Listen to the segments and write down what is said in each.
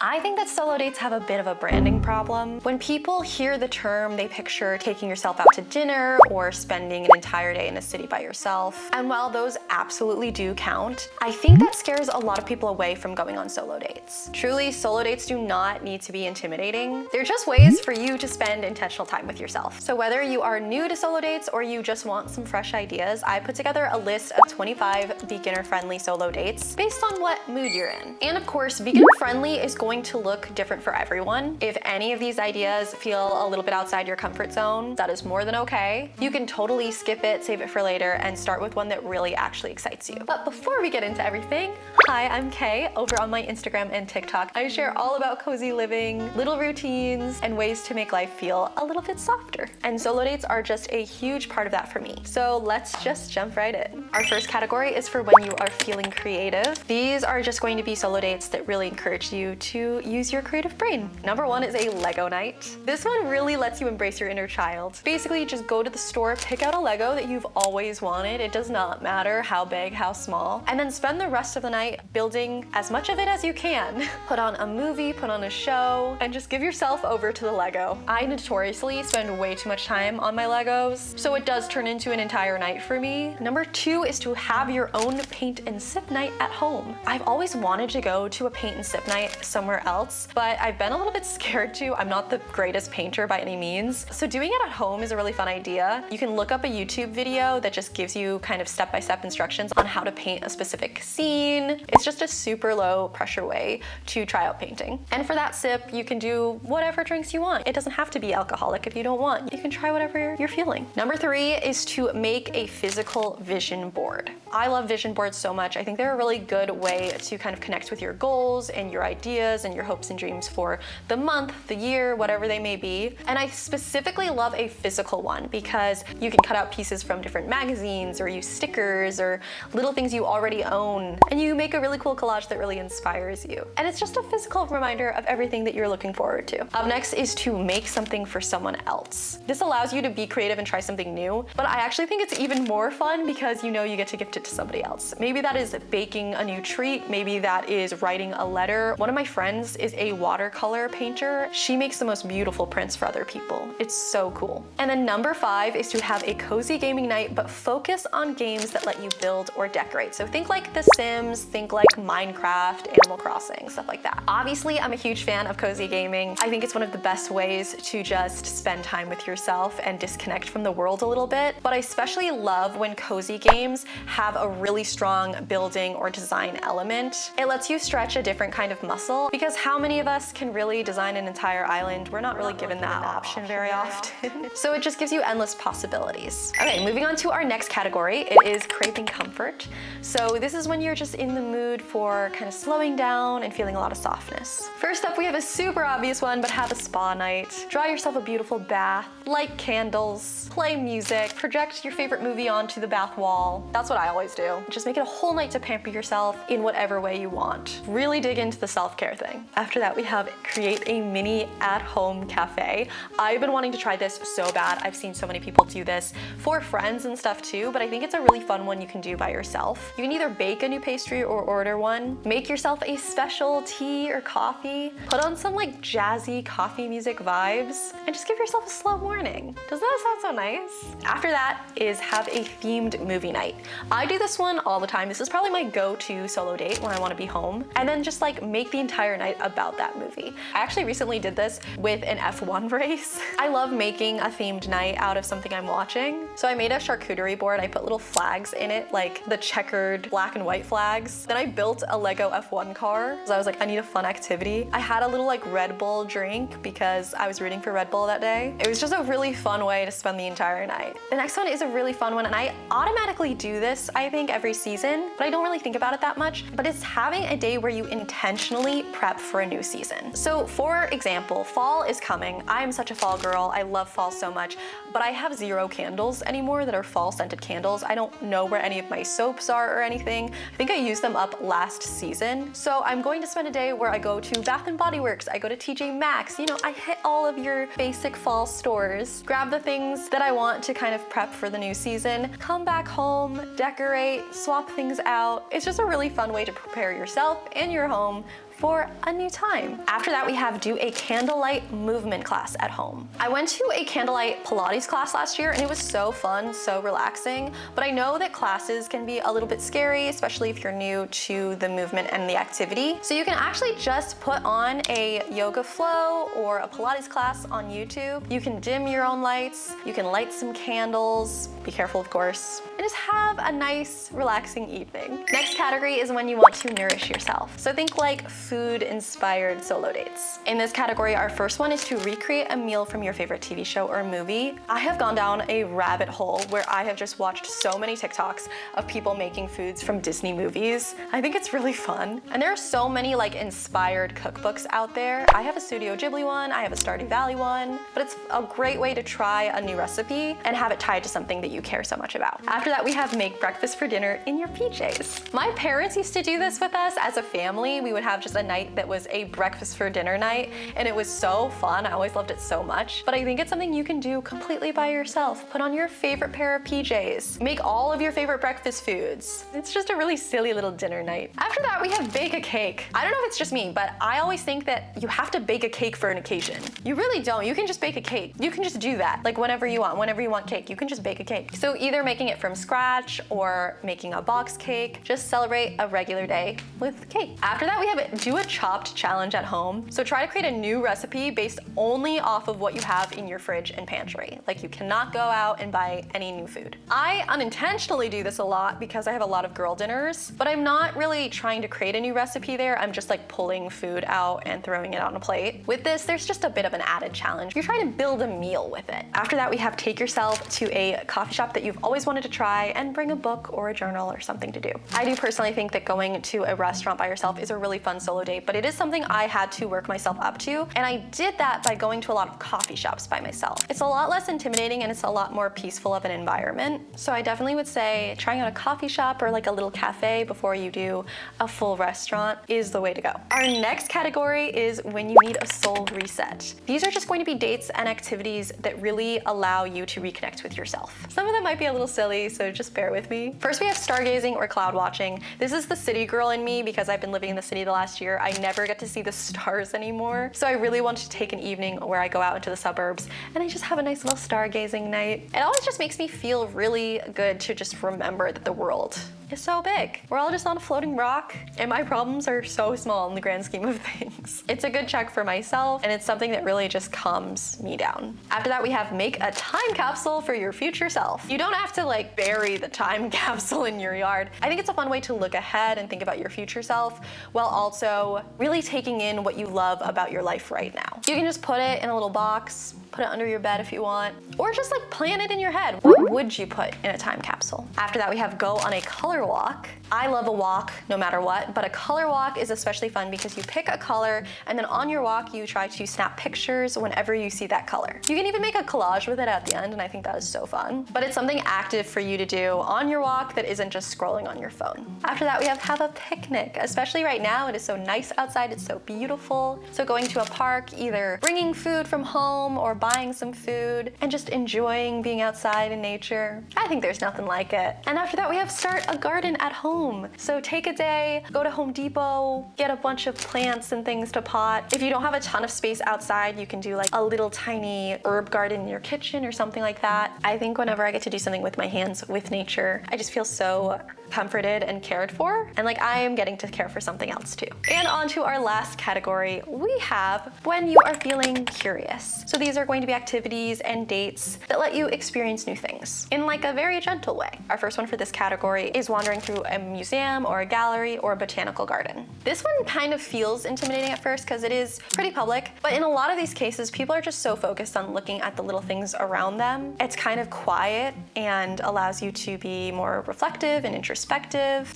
I think that solo dates have a bit of a branding problem. When people hear the term, they picture taking yourself out to dinner or spending an entire day in a city by yourself. And while those absolutely do count, I think that scares a lot of people away from going on solo dates. Truly, solo dates do not need to be intimidating. They're just ways for you to spend intentional time with yourself. So whether you are new to solo dates or you just want some fresh ideas, I put together a list of 25 beginner-friendly solo dates based on what mood you're in. And of course, beginner-friendly is going to look different for everyone. If any of these ideas feel a little bit outside your comfort zone, that is more than okay. You can totally skip it, save it for later, and start with one that really actually excites you. But before we get into everything, hi, I'm Kay. Over on my Instagram and TikTok, I share all about cozy living, little routines, and ways to make life feel a little bit softer. And solo dates are just a huge part of that for me. So let's just jump right in. Our first category is for when you are feeling creative. These are just going to be solo dates that really encourage you to use your creative brain. Number one is a Lego night. This one really lets you embrace your inner child. Basically, just go to the store, pick out a Lego that you've always wanted. It does not matter how big, how small, and then spend the rest of the night building as much of it as you can. Put on a movie, put on a show, and just give yourself over to the Lego. I notoriously spend way too much time on my Legos, so it does turn into an entire night for me. Number two is to have your own paint and sip night at home. I've always wanted to go to a paint and sip night somewhere else, but I've been a little bit scared to. I'm not the greatest painter by any means. So doing it at home is a really fun idea. You can look up a YouTube video that just gives you kind of step-by-step instructions on how to paint a specific scene. It's just a super low pressure way to try out painting. And for that sip, you can do whatever drinks you want. It doesn't have to be alcoholic if you don't want. You can try whatever you're feeling. Number three is to make a physical vision board. I love vision boards so much. I think they're a really good way to kind of connect with your goals and your ideas and your hopes and dreams for the month, the year, whatever they may be. And I specifically love a physical one because you can cut out pieces from different magazines or use stickers or little things you already own, and you make a really cool collage that really inspires you. And it's just a physical reminder of everything that you're looking forward to. Up next is to make something for someone else. This allows you to be creative and try something new, but I actually think it's even more fun because you know you get to gift it to somebody else. Maybe that is baking a new treat, maybe that is writing a letter. One of my friends is a watercolor painter. She makes the most beautiful prints for other people. It's so cool. And then number five is to have a cozy gaming night, but focus on games that let you build or decorate. So think like The Sims, think like Minecraft, Animal Crossing, stuff like that. Obviously, I'm a huge fan of cozy gaming. I think it's one of the best ways to just spend time with yourself and disconnect from the world a little bit. But I especially love when cozy games have a really strong building or design element. It lets you stretch a different kind of muscle because how many of us can really design an entire island? We're not really given that option very often. So it just gives you endless possibilities. Okay, moving on to our next category. It is craving comfort. So this is when you're just in the mood for kind of slowing down and feeling a lot of softness. First up, we have a super obvious one, but have a spa night. Draw yourself a beautiful bath, light candles, play music, project your favorite movie onto the bath wall. That's what I always do. Just make it a whole night to pamper yourself in whatever way you want. Really dig into the self-care thing. After that, we have create a mini at-home cafe. I've been wanting to try this so bad. I've seen so many people do this for friends and stuff too, but I think it's a really fun one you can do by yourself. You can either bake a new pastry or order one, make yourself a special tea or coffee, put on some like jazzy coffee music vibes, and just give yourself a slow morning. Doesn't that sound so nice? After that is have a themed movie night. I do this one all the time. This is probably my go-to solo date when I want to be home, and then just like make the entire night about that movie. I actually recently did this with an F1 race. I love making a themed night out of something I'm watching. So I made a charcuterie board. I put little flags in it, like the checkered black and white flags. Then I built a Lego F1 car. So I was like, I need a fun activity. I had a little like Red Bull drink because I was rooting for Red Bull that day. It was just a really fun way to spend the entire night. The next one is a really fun one, and I automatically do this, I think, every season, but I don't really think about it that much. But it's having a day where you intentionally prep for a new season. So for example, fall is coming. I am such a fall girl. I love fall so much, but I have zero candles anymore that are fall scented candles. I don't know where any of my soaps are or anything. I think I used them up last season. So I'm going to spend a day where I go to Bath & Body Works, I go to TJ Maxx, you know, I hit all of your basic fall stores, grab the things that I want to kind of prep for the new season, come back home, decorate, swap things out. It's just a really fun way to prepare yourself and your home for a new time. After that, we have do a candlelight movement class at home. I went to a candlelight Pilates class last year and it was so fun, so relaxing, but I know that classes can be a little bit scary, especially if you're new to the movement and the activity. So you can actually just put on a yoga flow or a Pilates class on YouTube. You can dim your own lights, you can light some candles, be careful of course, and just have a nice relaxing evening. Next category is when you want to nourish yourself. So think like food-inspired solo dates. In this category, our first one is to recreate a meal from your favorite TV show or movie. I have gone down a rabbit hole where I have just watched so many TikToks of people making foods from Disney movies. I think it's really fun. And there are so many like inspired cookbooks out there. I have a Studio Ghibli one, I have a Stardew Valley one, but it's a great way to try a new recipe and have it tied to something that you care so much about. After that, we have make breakfast for dinner in your PJs. My parents used to do this with us as a family. We would have just a night that was a breakfast for dinner night, and it was so fun. I always loved it so much. But I think it's something you can do completely by yourself. Put on your favorite pair of PJs. Make all of your favorite breakfast foods. It's just a really silly little dinner night. After that, we have bake a cake. I don't know if it's just me, but I always think that you have to bake a cake for an occasion. You really don't. You can just bake a cake. You can just do that. Like whenever you want cake, you can just bake a cake. So either making it from scratch or making a box cake, just celebrate a regular day with cake. After that, we have do a chopped challenge at home. So try to create a new recipe based only off of what you have in your fridge and pantry. Like you cannot go out and buy any new food. I unintentionally do this a lot because I have a lot of girl dinners, but I'm not really trying to create a new recipe there. I'm just like pulling food out and throwing it on a plate. With this, there's just a bit of an added challenge. You're trying to build a meal with it. After that, we have take yourself to a coffee shop that you've always wanted to try and bring a book or a journal or something to do. I do personally think that going to a restaurant by yourself is a really fun solo date, but it is something I had to work myself up to, and I did that by going to a lot of coffee shops by myself. It's a lot less intimidating and it's a lot more peaceful of an environment. So I definitely would say trying out a coffee shop or like a little cafe before you do a full restaurant is the way to go. Our next category is when you need a soul reset. These are just going to be dates and activities that really allow you to reconnect with yourself. Some of them might be a little silly, so just bear with me. First, we have stargazing or cloud watching. This is the city girl in me because I've been living in the city the last year. I never get to see the stars anymore. So I really want to take an evening where I go out into the suburbs and I just have a nice little stargazing night. It always just makes me feel really good to just remember that the world is so big. We're all just on a floating rock and my problems are so small in the grand scheme of things. It's a good check for myself and it's something that really just calms me down. After that, we have make a time capsule for your future self. You don't have to like bury the time capsule in your yard. I think it's a fun way to look ahead and think about your future self while also really taking in what you love about your life right now. You can just put it in a little box, put it under your bed if you want, or just like plan it in your head. What would you put in a time capsule? After that, we have go on a color walk. I love a walk no matter what, but a color walk is especially fun because you pick a color and then on your walk, you try to snap pictures whenever you see that color. You can even make a collage with it at the end, and I think that is so fun. But it's something active for you to do on your walk that isn't just scrolling on your phone. After that, we have a picnic. Especially right now, it is so nice outside, it's so beautiful. So going to a park, either bringing food from home or buying some food and just enjoying being outside in nature. I think there's nothing like it. And after that, we have start a garden at home. So take a day, go to Home Depot, get a bunch of plants and things to pot. If you don't have a ton of space outside, you can do like a little tiny herb garden in your kitchen or something like that. I think whenever I get to do something with my hands with nature, I just feel so comforted and cared for, and like I am getting to care for something else too. And on to our last category, we have when you are feeling curious. So these are going to be activities and dates that let you experience new things in like a very gentle way. Our first one for this category is wandering through a museum or a gallery or a botanical garden. This one kind of feels intimidating at first because it is pretty public, but in a lot of these cases, people are just so focused on looking at the little things around them. It's kind of quiet and allows you to be more reflective and introspective.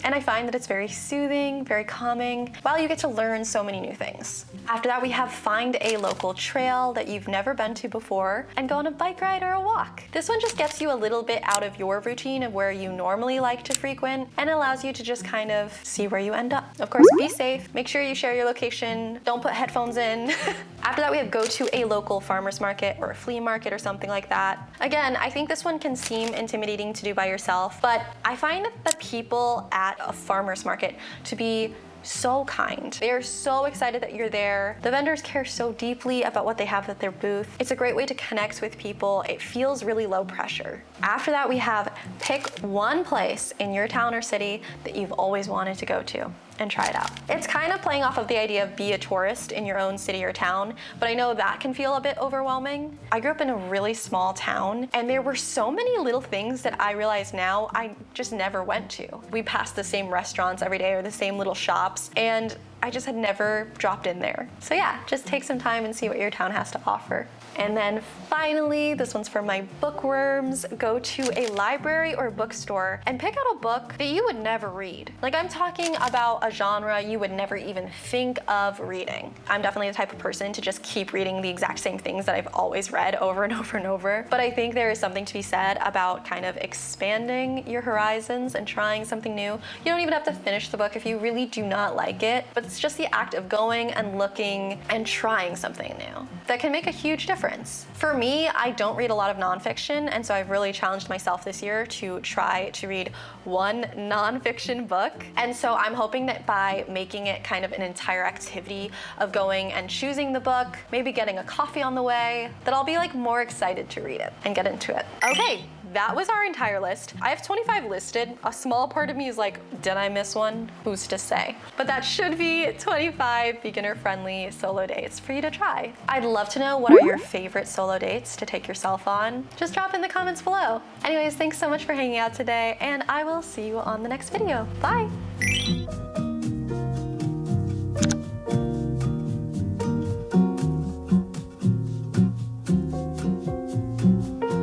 And I find that it's very soothing, very calming, while you get to learn so many new things. After that, we have find a local trail that you've never been to before and go on a bike ride or a walk. This one just gets you a little bit out of your routine of where you normally like to frequent and allows you to just kind of see where you end up. Of course, be safe. Make sure you share your location. Don't put headphones in. After that, we have go to a local farmer's market or a flea market or something like that. Again, I think this one can seem intimidating to do by yourself, but I find the people at a farmer's market to be so kind. They are so excited that you're there. The vendors care so deeply about what they have at their booth. It's a great way to connect with people. It feels really low pressure. After that, we have pick one place in your town or city that you've always wanted to go to and try it out. It's kind of playing off of the idea of be a tourist in your own city or town, but I know that can feel a bit overwhelming. I grew up in a really small town, and there were so many little things that I realize now I just never went to. We passed the same restaurants every day or the same little shops, and I just had never dropped in there. So yeah, just take some time and see what your town has to offer. And then finally, this one's for my bookworms. Go to a library or bookstore and pick out a book that you would never read. Like, I'm talking about a genre you would never even think of reading. I'm definitely the type of person to just keep reading the exact same things that I've always read over and over and over. But I think there is something to be said about kind of expanding your horizons and trying something new. You don't even have to finish the book if you really do not like it, but it's just the act of going and looking and trying something new that can make a huge difference. For me, I don't read a lot of nonfiction, and so I've really challenged myself this year to try to read one nonfiction book. And so I'm hoping that by making it kind of an entire activity of going and choosing the book, maybe getting a coffee on the way, that I'll be like more excited to read it and get into it. Okay. That was our entire list. I have 25 listed. A small part of me is like, did I miss one? Who's to say? But that should be 25 beginner-friendly solo dates for you to try. I'd love to know, what are your favorite solo dates to take yourself on? Just drop in the comments below. Anyways, thanks so much for hanging out today, and I will see you on the next video. Bye.